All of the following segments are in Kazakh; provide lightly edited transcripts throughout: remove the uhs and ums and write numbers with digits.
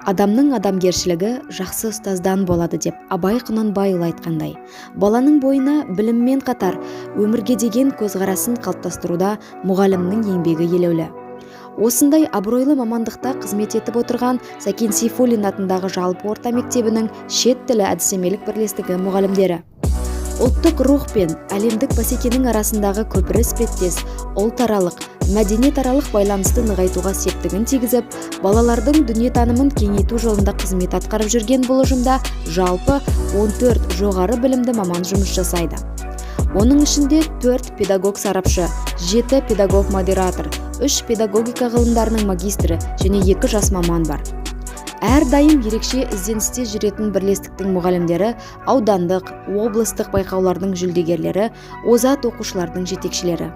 Адамның адамгершілігі жақсы ұстаздан болады деп Абай Құнанбайұлы айтқандай, баланың бойына біліммен қатар өмірге деген көзқарасын қалыптастыруда мұғалімнің еңбегі елеулі. Осындай абыройлы мамандықта қызмет етіп отырған Сәкен Сейфуллин атындағы жалпы орта мектебінің шет тілі әдістемелік бірлестігі мұғалімдері. Ұлттық рух пен әлемдік бәсекенің арасындағы көпір іспеттес, ұлтаралық, мәдениетаралық байланысты нығайтуға септігін тигізіп, балалардың дүниетанымын кеңейту жолында қызмет атқарып жүрген бұл ұжымда жалпы 14 жоғары білімді маман жұмыс жасайды. Оның ішінде 4 педагог сарапшы, 7 педагог модератор, 3 педагогика ғылымдарының магистрі және 2 жас маман бар. Әрдайым ерекше ізденісте жүретін бірлестіктің мұғалімдері, аудандық, облыстық байқаулардың жүлдегерлері, озат оқушылардың жетекшілері.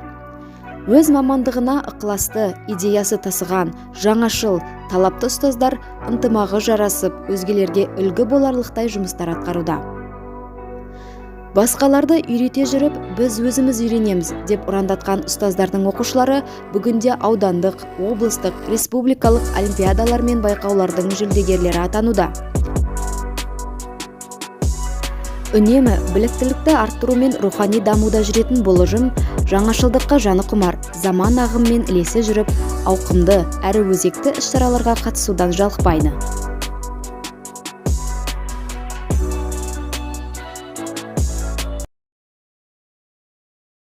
Өз мамандығына ықыласты, идеясы тасыған, жаңашыл, талапты ұстаздар ынтымағы жарасып, өзгелерге үлгі боларлықтай жұмыстар атқаруда. Басқаларды үйрете жүріп, біз өзіміз үйренеміз деп ұрандатқан ұстаздардың оқушылары бүгінде аудандық, облыстық, республикалық олимпиадалар мен байқаулардың жүлдегерлері атануда. Үнемі біліктілікті арттыру мен рухани дамуда жүретін бұл ұжым жаңашылдыққа жаны құмар, заман ағымымен ілесе жүріп, ауқымды әрі өзекті іс-шараларға қатысудан жалықпайды.